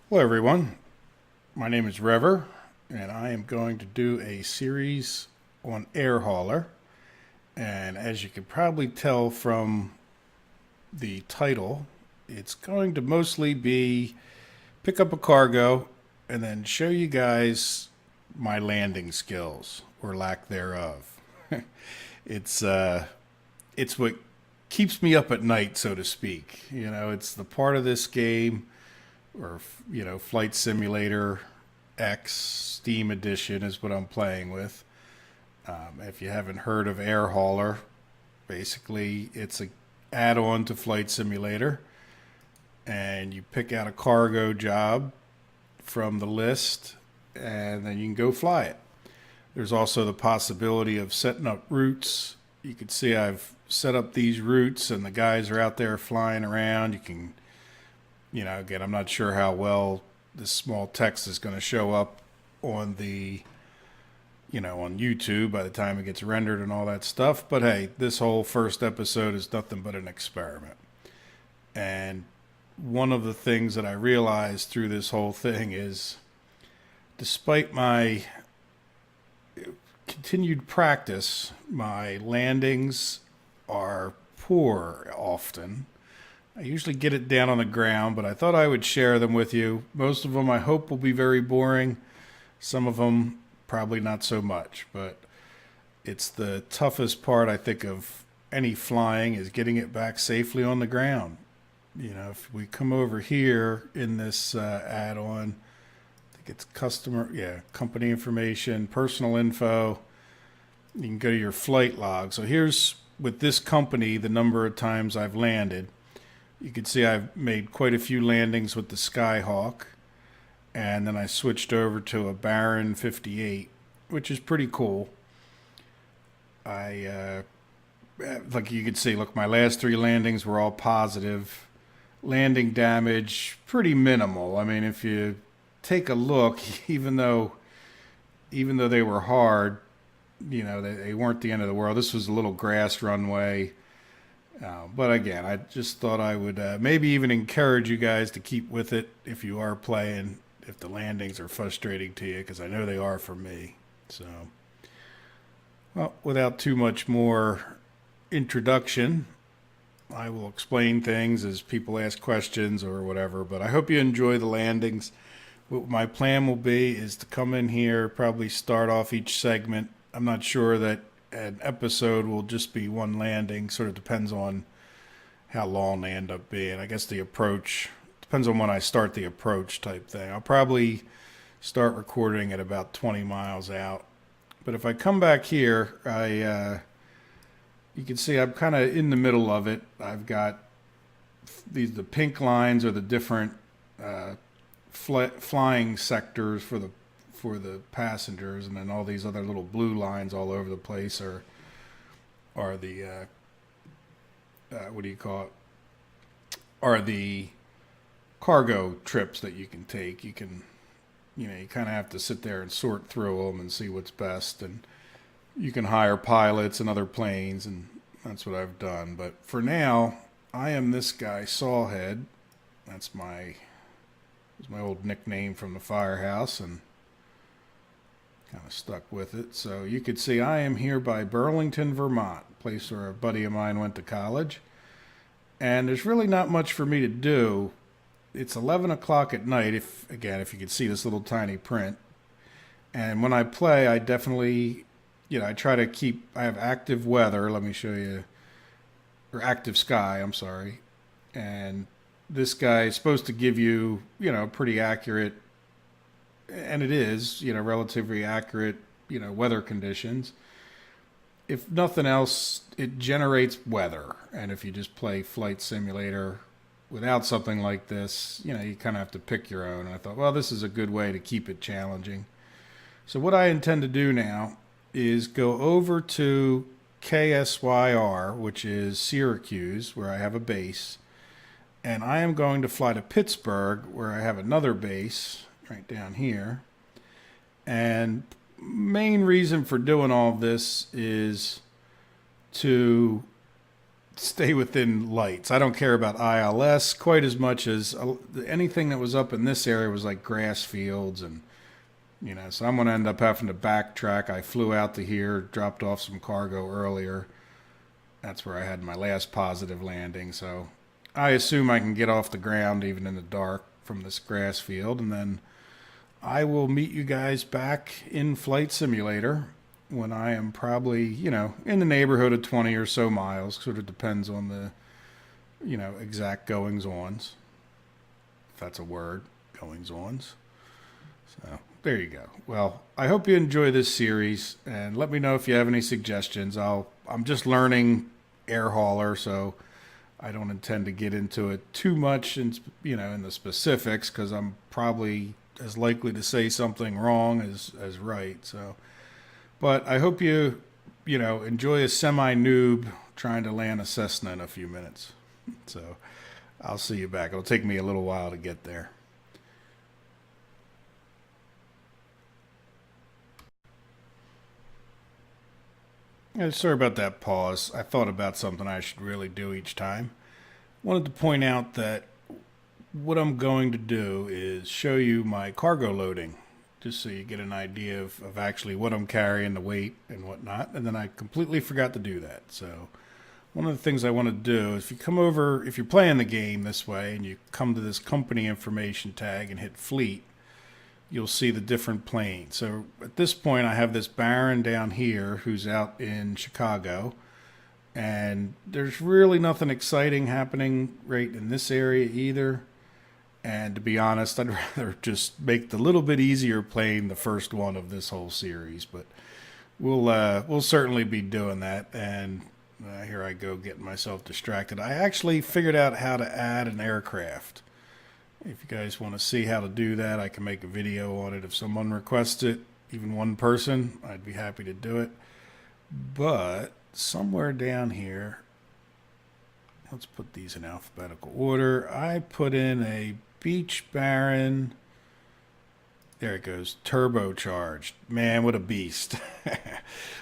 Hello, everyone. My name is Rever, and I am going to do a series on air hauler. And as you can probably tell from the title, it's going to mostly be pick up a cargo and then show you guys my landing skills or lack thereof. it's uh, it's what keeps me up at night, so to speak. It's the part of this game or Flight Simulator X Steam Edition is what I'm playing with. If you haven't heard of Air Hauler, basically it's a add-on to Flight Simulator, and you pick out a cargo job from the list, and then you can go fly it. There's also the possibility of setting up routes. You can see I've set up these routes, and the guys are out there flying around. You can again, I'm not sure how well this small text is going to show up on on YouTube by the time it gets rendered and all that stuff. But hey, this whole first episode is nothing but an experiment. And one of the things that I realized through this whole thing is, despite my continued practice, my landings are poor often. I usually get it down on the ground, but I thought I would share them with you. Most of them I hope will be very boring. Some of them probably not so much, but it's the toughest part, I think, of any flying is getting it back safely on the ground. If we come over here in this add-on, I think it's company information, personal info. You can go to your flight log. So here's, with this company, the number of times I've landed. You can see I've made quite a few landings with the Skyhawk, and then I switched over to a Baron 58, which is pretty cool. Like you can see, look, my last three landings were all positive. Landing damage, pretty minimal. I mean, if you take a look, even though they were hard, they weren't the end of the world. This was a little grass runway. But again, I just thought I would maybe even encourage you guys to keep with it if you are playing, if the landings are frustrating to you, because I know they are for me. So, well, without too much more introduction, I will explain things as people ask questions or whatever. But I hope you enjoy the landings. What my plan will be is to come in here, probably start off each segment. I'm not sure that an episode will just be one landing. Sort of depends on how long they end up being. I guess the approach depends on when I start the approach type thing. I'll probably start recording at about 20 miles out. But if I come back here, you can see I'm kind of in the middle of it. I've got the pink lines are the different flying sectors for the passengers, and then all these other little blue lines all over the place are the what do you call it? Are the cargo trips that you can take. You can, you kind of have to sit there and sort through them and see what's best, and you can hire pilots and other planes, and that's what I've done. But for now, I am this guy, Sawhead. That's my old nickname from the firehouse, and kind of stuck with it. So you could see I am here by Burlington, Vermont, a place where a buddy of mine went to college. And there's really not much for me to do. It's 11 o'clock at night, if you could see this little tiny print. And when I play, I definitely, I try to I have active weather. Let me show you. Or active sky, I'm sorry. And this guy is supposed to give you, pretty accurate, and it is, relatively accurate, weather conditions. If nothing else, it generates weather. And if you just play Flight Simulator without something like this, you kind of have to pick your own. And I thought, well, this is a good way to keep it challenging. So what I intend to do now is go over to KSYR, which is Syracuse, where I have a base. And I am going to fly to Pittsburgh, where I have another base right down here. And main reason for doing all this is to stay within lights. I don't care about ILS quite as much as anything that was up in this area was like grass fields and so I'm going to end up having to backtrack. I flew out to here, dropped off some cargo earlier. That's where I had my last positive landing. So I assume I can get off the ground even in the dark from this grass field. And then I will meet you guys back in Flight Simulator when I am probably, in the neighborhood of 20 or so miles. Sort of depends on the, exact goings-ons. If that's a word, goings-ons. So there you go. Well, I hope you enjoy this series, and let me know if you have any suggestions. I'm just learning air hauler, so I don't intend to get into it too much in the specifics, because I'm probably as likely to say something wrong as right. So, but I hope you enjoy a semi-noob trying to land a Cessna in a few minutes. So I'll see you back. It'll take me a little while to get there. Yeah, sorry about that pause. I thought about something I should really do each time. Wanted to point out that what I'm going to do is show you my cargo loading, just so you get an idea of actually what I'm carrying, the weight and whatnot. And then I completely forgot to do that. So one of the things I want to do is if you're playing the game this way and you come to this company information tag and hit fleet, you'll see the different planes. So at this point, I have this Baron down here who's out in Chicago, and there's really nothing exciting happening right in this area either. And to be honest, I'd rather just make the little bit easier plane the first one of this whole series. But we'll certainly be doing that. And here I go getting myself distracted. I actually figured out how to add an aircraft. If you guys want to see how to do that, I can make a video on it. If someone requests it, even one person, I'd be happy to do it. But somewhere down here, let's put these in alphabetical order. I put in a Beach Baron. There it goes, turbocharged. Man, what a beast.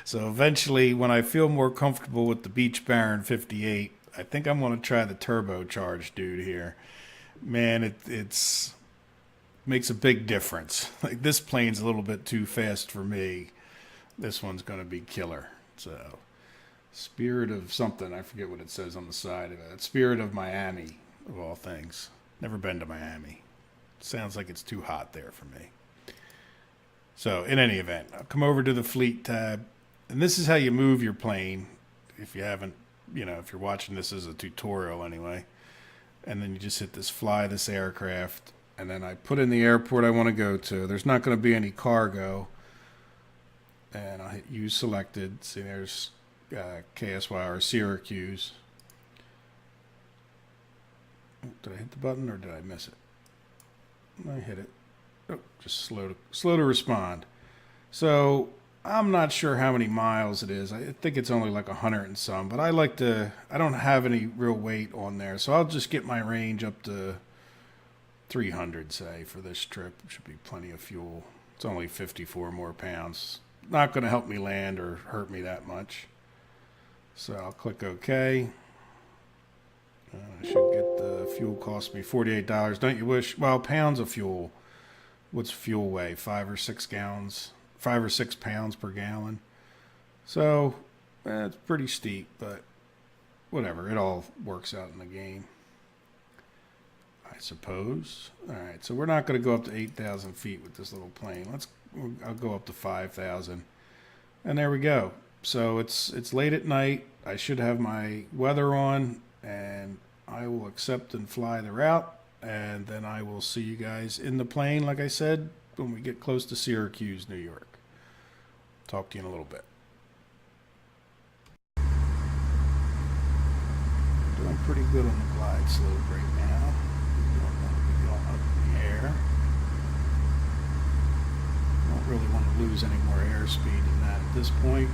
So eventually, when I feel more comfortable with the Beach Baron 58, I think I'm going to try the turbocharged dude here. Man, it's makes a big difference. Like, this plane's a little bit too fast for me. This one's going to be killer. So, Spirit of something. I forget what it says on the side of it. Spirit of Miami, of all things. Never been to Miami. Sounds like it's too hot there for me. So, in any event, I'll come over to the fleet tab. And this is how you move your plane. If you haven't, if you're watching this as a tutorial anyway. And then you just hit this fly this aircraft, and then I put in the airport I want to go to. There's not going to be any cargo, and I'll hit use selected. See, there's KSY or Syracuse. Did I hit the button or did I miss it? I hit it. Oh, just slow to respond. So I'm not sure how many miles it is. I think it's only like 100 and some, but I don't have any real weight on there. So I'll just get my range up to 300, say, for this trip. It should be plenty of fuel. It's only 54 more pounds. Not going to help me land or hurt me that much. So I'll click OK. I should get the fuel cost me $48. Don't you wish? Well, pounds of fuel. What's fuel weigh? 5 or 6 gallons? 5 or 6 pounds per gallon. So it's pretty steep, but whatever. It all works out in the game, I suppose. All right, so we're not going to go up to 8,000 feet with this little plane. I'll go up to 5,000, and there we go. So it's late at night. I should have my weather on, and I will accept and fly the route, and then I will see you guys in the plane, like I said, when we get close to Syracuse, New York. Talk to you in a little bit. Doing pretty good on the glide slope right now. Don't want to be going up in the air. Don't really want to lose any more airspeed than that at this point.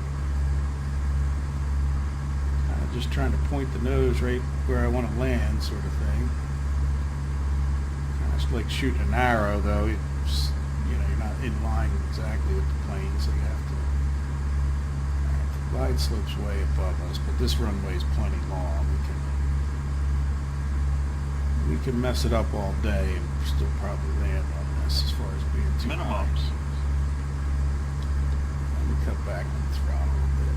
Kind of just trying to point the nose right where I want to land, sort of thing. Kind of like shooting an arrow, though. You're not in line exactly with the plane, so you have to Glide slope's way above us, but this runway is plenty long. We can mess it up all day and still probably land on this as far as being too high. Let me cut back on the throttle a bit.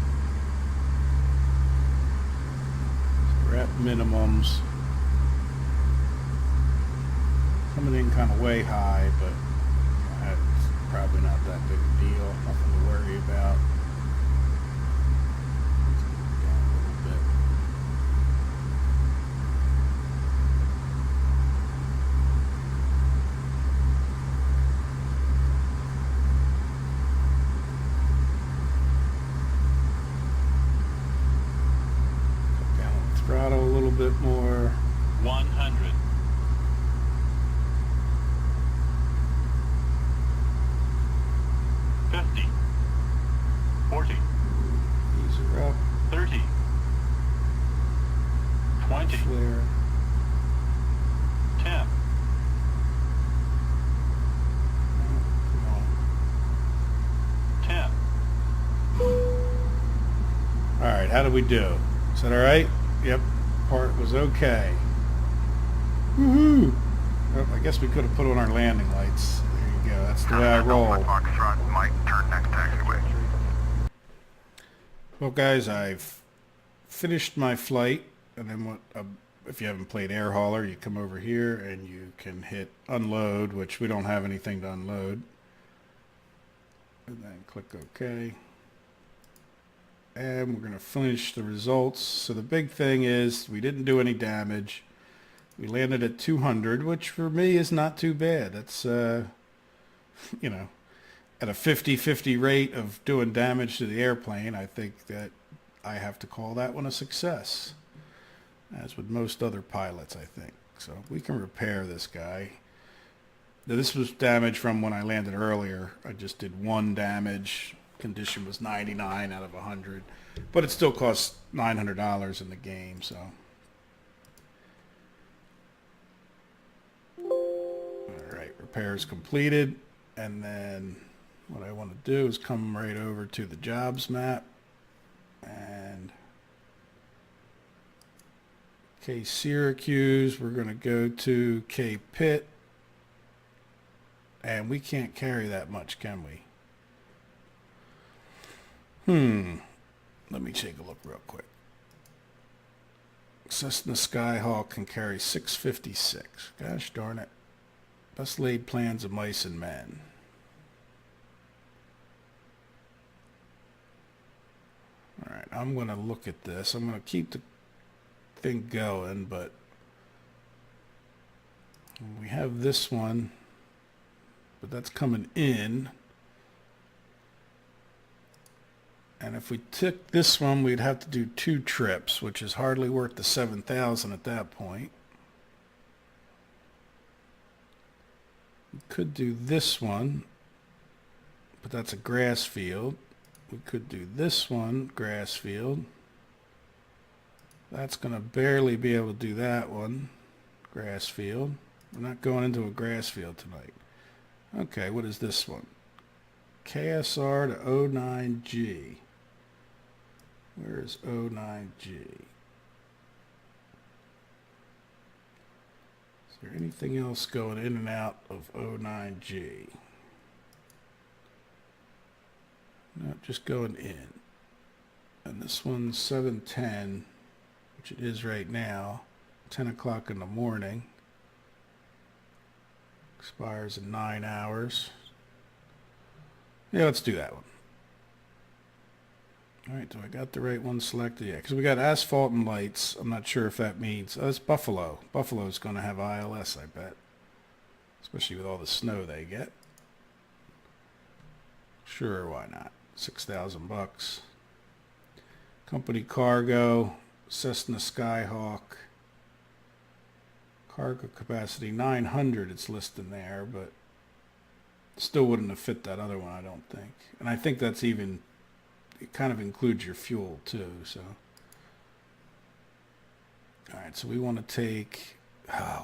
So we're at minimums. Coming in kind of way high, but that's probably not that big a deal. Nothing to worry about. Throttle a little bit more. 100. 50. 40. Ease her up. 30. 20. Flare. 10. Come on. 10. All right, how did we do? Is that all right? Yep, part was okay. Woohoo! Oh, I guess we could have put on our landing lights. There you go. That's the way I roll. Mike, turn next taxiway. Well, guys, I've finished my flight, and then what? If you haven't played Air Hauler, you come over here and you can hit unload, which we don't have anything to unload, and then click OK. And we're going to finish the results. So the big thing is we didn't do any damage. We landed at 200, which for me is not too bad. That's, you know, at a 50-50 rate of doing damage to the airplane, I think that I have to call that one a success, as with most other pilots, I think. So we can repair this guy. Now, this was damage from when I landed earlier. I just did one damage. Condition was 99 out of 100, but it still costs $900 in the game. So all right, repairs completed, and then what I want to do is come right over to the jobs map and K Syracuse. We're going to go to K Pitt, and we can't carry that much, can we? Let me take a look real quick. Cessna Skyhawk can carry 656. Gosh darn it. Best laid plans of mice and men. Alright, I'm going to look at this. I'm going to keep the thing going, but we have this one, but that's coming in. And if we took this one, we'd have to do 2 trips, which is hardly worth the 7,000 at that point. We could do this one, but that's a grass field. We could do this one, grass field. That's going to barely be able to do that one, grass field. We're not going into a grass field tonight. Okay, what is this one? KSR to 09G. Where is 09G? Is there anything else going in and out of 09G? No, just going in. And this one's 710, which it is right now, 10 o'clock in the morning. Expires in 9 hours. Yeah, let's do that one. All right, do I got the right one selected? Yeah, because we got asphalt and lights. I'm not sure if that means... Oh, it's Buffalo. Buffalo's going to have ILS, I bet. Especially with all the snow they get. Sure, why not? $6,000. Company cargo, Cessna Skyhawk. Cargo capacity 900, it's listed there, but still wouldn't have fit that other one, I don't think. And I think that's even... It kind of includes your fuel too, so. All right, so we want to take,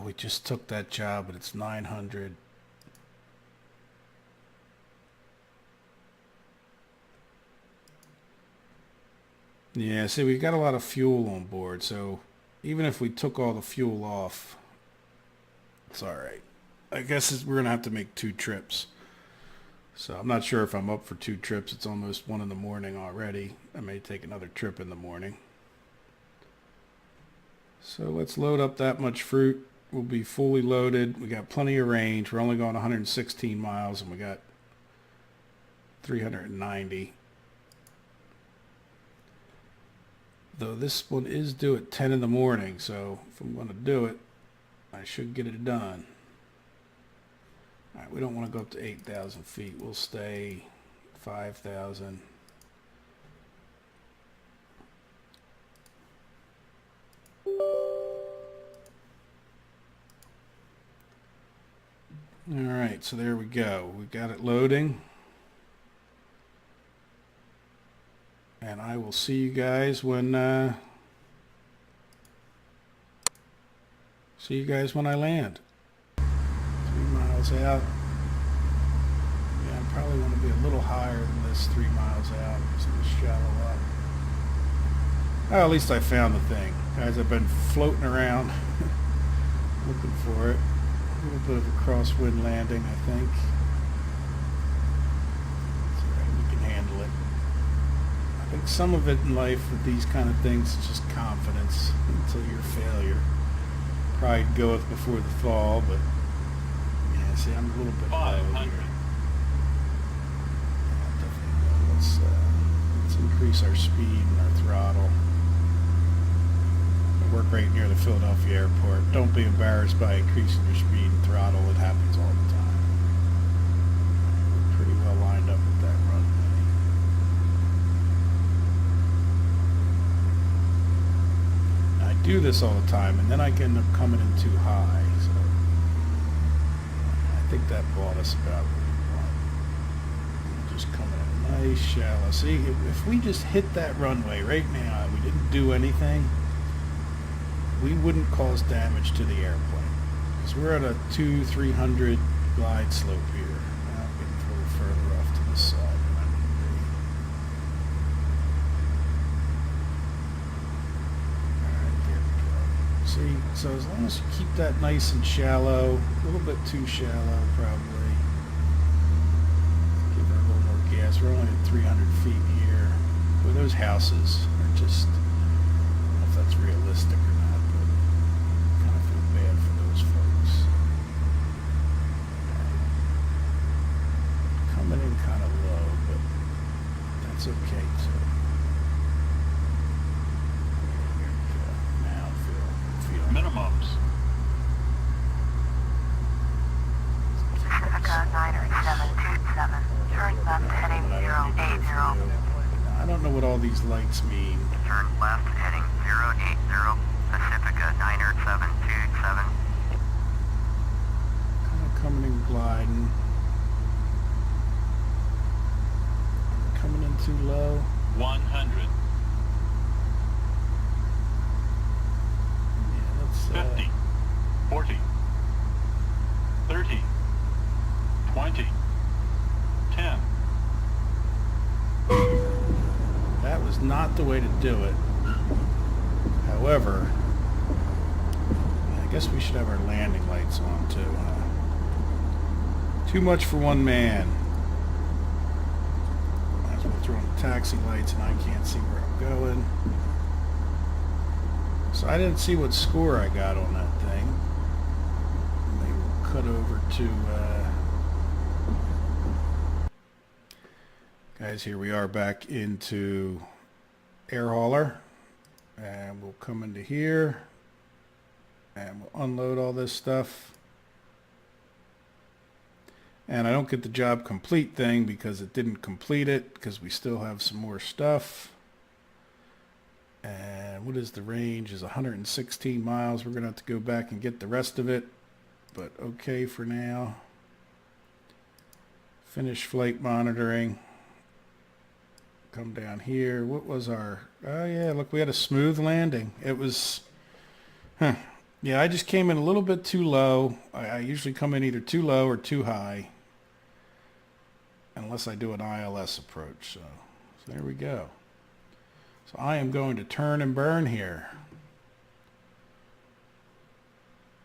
we just took that job, but it's 900. Yeah, see, we've got a lot of fuel on board, so even if we took all the fuel off, it's all right. I guess we're going to have to make 2 trips. So I'm not sure if I'm up for 2 trips. It's almost 1 in the morning already. I may take another trip in the morning. So let's load up that much fruit. We'll be fully loaded. We got plenty of range. We're only going 116 miles and we got 390. Though this one is due at 10 in the morning, so if I'm going to do it, I should get it done. All right, we don't want to go up to 8,000 feet. We'll stay 5,000. All right, so there we go. We've got it loading. And I will see you guys when I land. 3 miles out. Yeah, I probably want to be a little higher than this 3 miles out. So it's shallow up. Oh, at least I found the thing. Guys, I've been floating around looking for it. A little bit of a crosswind landing, I think. It's all right, we can handle it. I think some of it in life with these kind of things is just confidence until you're a failure. Pride goeth before the fall, but yeah, see, I'm a little bit low here. 500. Yeah, definitely low. Let's increase our speed and our throttle. I work right near the Philadelphia airport. Don't be embarrassed by increasing your speed and throttle. It happens all the time. We're pretty well lined up with that runway. I do this all the time, and then I end up coming in too high. So I think that brought us about where we want. Just coming in nice shallow. See, if we just hit that runway right now, we didn't do anything, we wouldn't cause damage to the airplane. Because we're at a 200-300 glide slope here. Now I'm getting a little further off to this side than I need to be. Alright, there we go. See, so as long as you keep that nice and shallow, a little bit too shallow probably. Give her a little more gas. We're only at 300 feet here. Boy, those houses are just, I don't know if that's realistic or not. Bad for those folks. Coming in kind of low, but that's okay too. Here we go. Now feel. Minimums. Pacifica 90727, turn left heading 080. I don't know what all these lights mean. Turn left heading 080, Pacifica 90727. Kind of coming and gliding. Coming in too low. 100. Yeah, let's 50. 40. 30. 20. 10. That was not the way to do it. However, I guess we should have our landing lights on too. Too much for one man. Might as well throw on the taxi lights and I can't see where I'm going. So I didn't see what score I got on that thing. Maybe we'll cut over to... guys, here we are back into air hauler. And we'll come into here and we'll unload all this stuff. And I don't get the job complete thing because it didn't complete it because we still have some more stuff. And what is the range? Is 116 miles. We're going to have to go back and get the rest of it. But okay for now. Finish flight monitoring. Come down here. What was our... Oh, yeah, look, we had a smooth landing. It was... Yeah, I just came in a little bit too low. I usually come in either too low or too high. Unless I do an ILS approach. So there we go. So I am going to turn and burn here.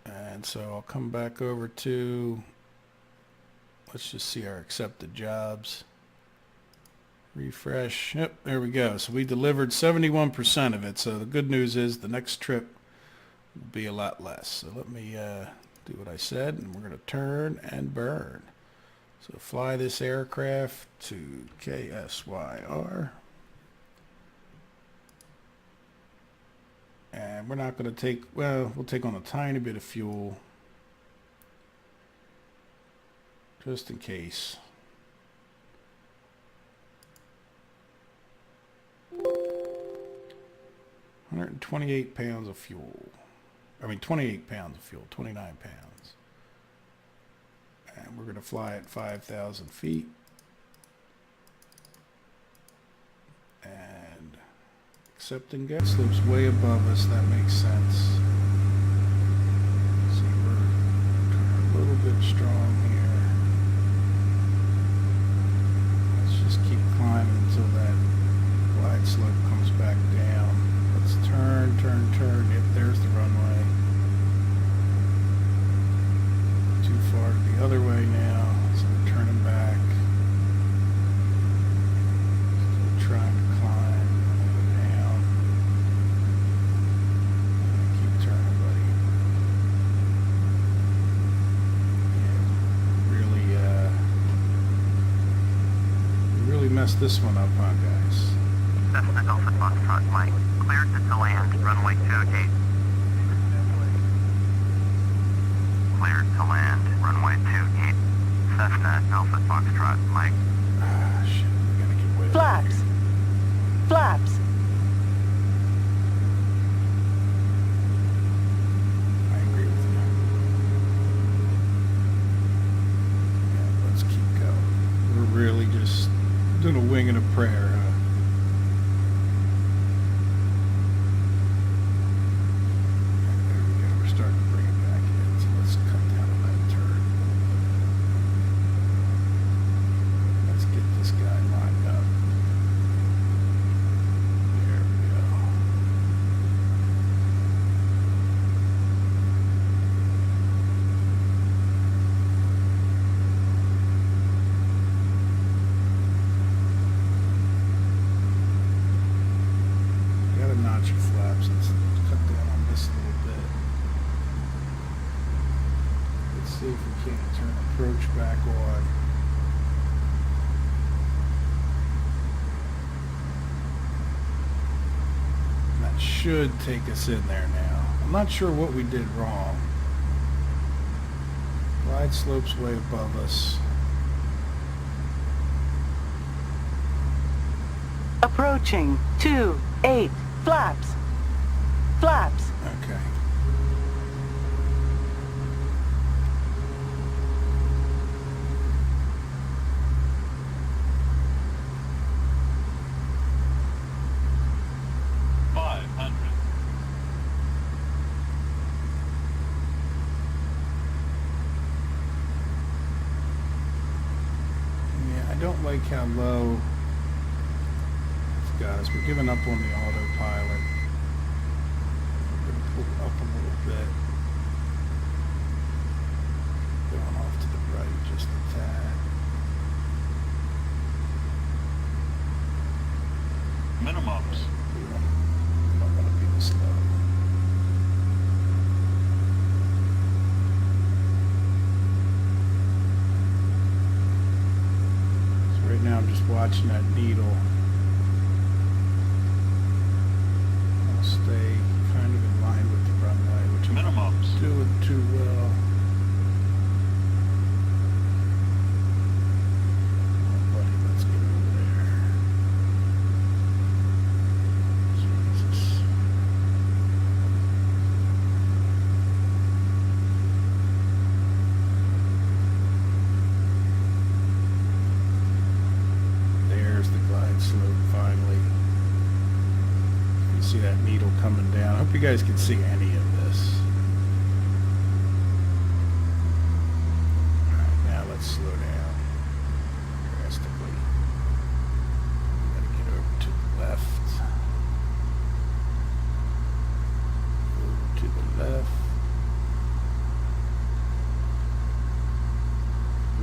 And so I'll come back over to, let's just see our accepted jobs. Refresh. Yep, there we go. So we delivered 71% of it. So the good news is the next trip will be a lot less. So let me do what I said, and we're going to turn and burn. So fly this aircraft to KSYR. And we're not going to take, well, we'll take on a tiny bit of fuel. Just in case. £128 of fuel. I mean, 28 pounds of fuel, 29 pounds. And we're going to fly at 5,000 feet. And accept and go. Slopes way above us, that makes sense. See, we're a little bit strong here. Let's just keep climbing until that glide slope comes back down. Let's turn, turn, turn. Yep, there's the runway. Too far to the other way now, so we're turning back. Still trying to climb, go down. Keep turning, buddy. Yeah, really messed this one up, huh, guys? Cessna Alpha Foxtrot Mike, cleared to land, runway 28. Cleared to land, runway 28. Cessna Alpha Foxtrot Mike. Ah, shit, we gotta get way Flaps. Flaps. I agree with you. Yeah, let's keep going. We're really just doing a wing and a prayer, huh? There we go. We're starting to bring it back in. So let's cut down on that turn. Let's get this guy lined up. There we go. Gotta notch your flaps. Let's cut down on this a little bit. Let's see if we can't turn approach back on. That should take us in there now. I'm not sure what we did wrong. Glide slope's way above us. Approaching 28. Flaps. Flaps. Okay. Yeah, I don't like how low it's got us. We're giving up on the autopilot. We're going to pull it up a little bit. Going off to the right just a tad. Minimums. We don't want to be this low. So right now I'm just watching that needle. I'll stay kind of in line with the runway, which I'm not Minimums. doing too well. Oh, buddy, let's get over there. Jesus. There's the glide slope finally. You see that needle coming down. I hope you guys can see any of this. Alright, now let's slow down drastically. Gotta get over to the left.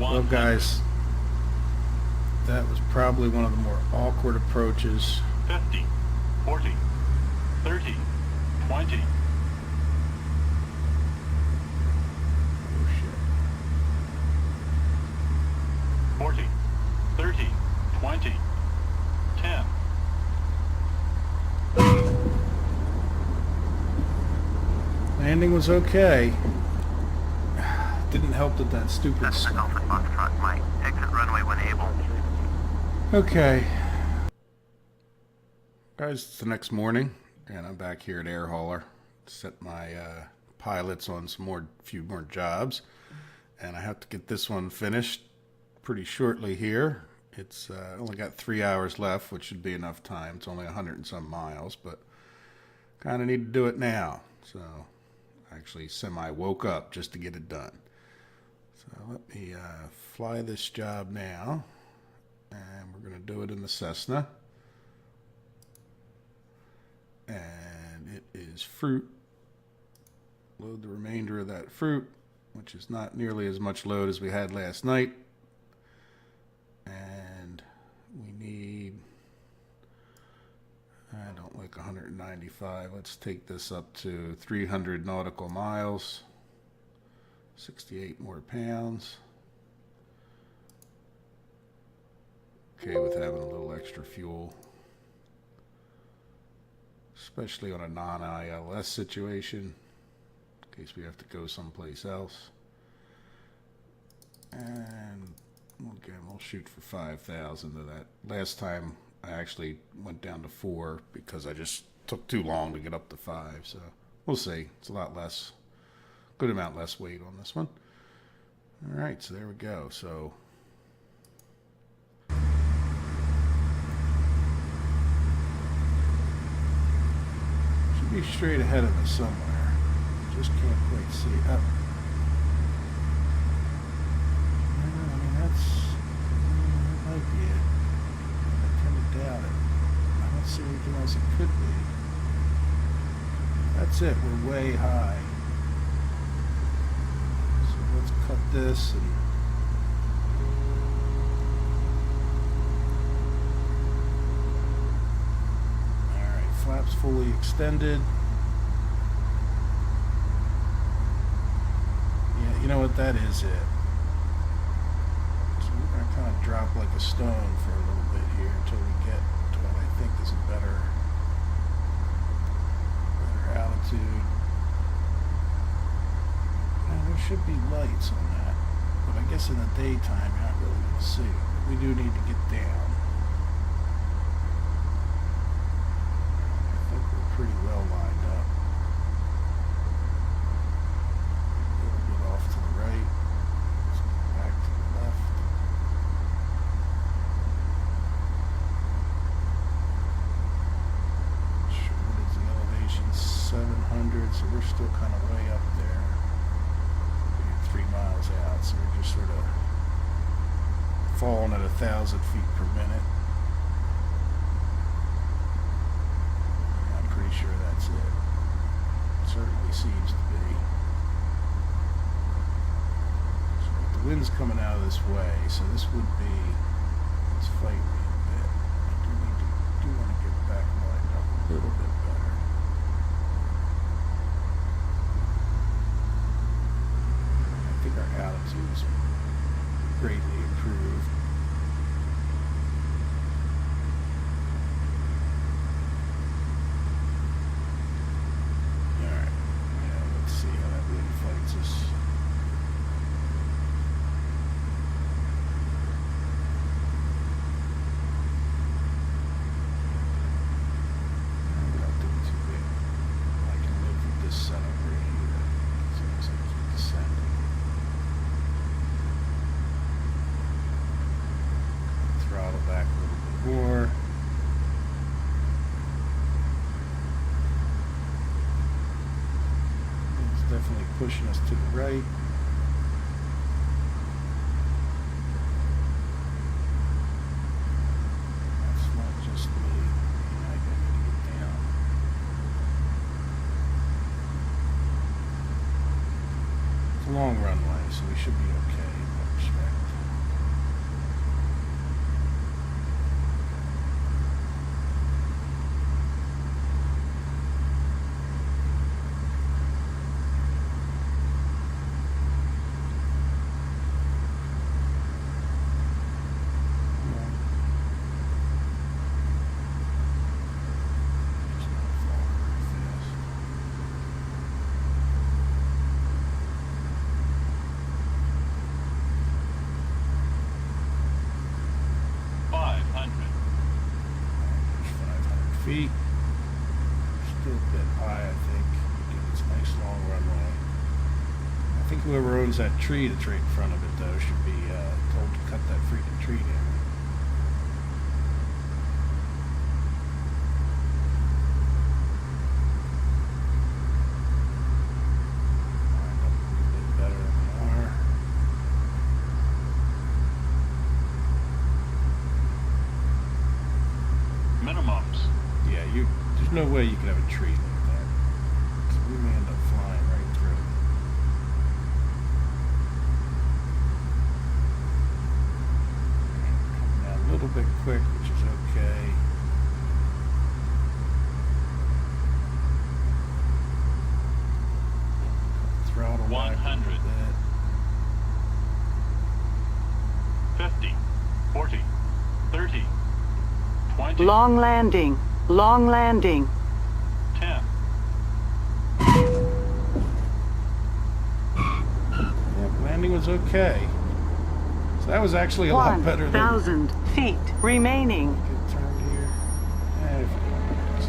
Well, guys, that was probably one of the more awkward approaches. 50, 40, 30, 20, Oh shit. 40, 30, 20, 10, Landing was okay. Didn't help that that stupid... Cessna Alpha Foxtrot Mike. Exit runway when able. Okay. Guys, it's the next morning, and I'm back here at Air Hauler. Set my pilots on few more jobs, and I have to get this one finished pretty shortly here. It's only got 3 hours left, which should be enough time. It's only 100 and some miles, but kind of need to do it now. So actually woke up just to get it done. So let me fly this job now, and we're going to do it in the Cessna. And it is fruit. Load the remainder of that fruit, which is not nearly as much load as we had last night. And we need, I don't like 195. Let's take this up to 300 nautical miles. 68 more pounds. Okay with having a little extra fuel, especially on a non-ILS situation, in case we have to go someplace else. And again, we'll shoot for 5,000 of that. Last time I actually went down to 4 because I just took too long to get up to 5. So we'll see. It's a lot less, good amount less weight on this one. All right, so there we go. So should be straight ahead of us somewhere. Just can't quite see it. Oh. I mean, that might be it. I kind of doubt it. I don't see anything else it could be. That's it. We're way high. So let's cut this and alright, flaps fully extended. Yeah, you know what, that is it. So we're gonna kind of drop like a stone for a little bit here until we get to what I think is a better altitude. Now, there should be lights on that, but I guess in the daytime you're not really going to see it. But we do need to get down. I think we're pretty well lined up. A little bit off to the right. Let's go back to the left. What is the elevation? 700, so we're still kind of way up there. We're 3 miles out, so we're just sort of falling at 1,000 feet per minute. Yeah, I'm pretty sure that's it. Certainly seems to be. So the wind's coming out of this way, so this would be, let's fight me a bit. I do want to get back lined up a little bit better. I think our altitude is greatly improved. Alright, yeah, let's see how that wind fights us. We don't do too big. I can live with this setup right here. So it looks like keep descending. Throttle back a little bit more. It's definitely pushing us to the right. That's not just me. I gotta get down. It's a long runway, so we should be okay in that respect. feet. Still a bit high, I think. Get this nice long runway. I think whoever owns that tree that's right in front of it, though, should be told to cut that freaking tree down. Wind up a bit better than they are. Minimums. Yeah, there's no way you could have a tree like that. So we may end up flying right through it. Coming down a little bit quick, which is okay. Throttle back a 100. little bit. 50, 40, 30, 20, Long landing. Long landing. 10, Yeah, landing was okay. So that was actually a lot better than 1,000 feet remaining. get turned here. If it was.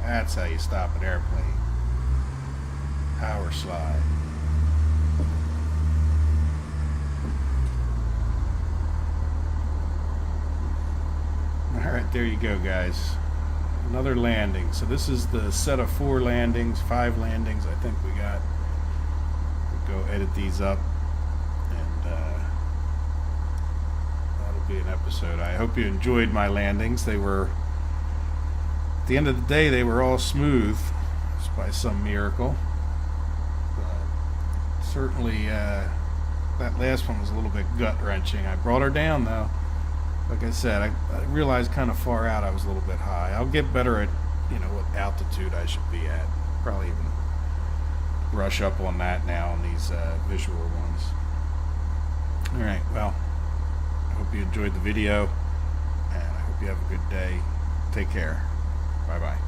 That's how you stop an airplane. Power slide. Alright, there you go, guys. Another landing. So this is the set of 4 landings, 5 landings I think we got. We'll go edit these up, and that'll be an episode. I hope you enjoyed my landings. They were, at the end of the day, they were all smooth, just by some miracle. But certainly, that last one was a little bit gut-wrenching. I brought her down, though. Like I said, I realized kind of far out I was a little bit high. I'll get better at, what altitude I should be at. Probably even brush up on that now on these visual ones. Alright, well, I hope you enjoyed the video, and I hope you have a good day. Take care. Bye-bye.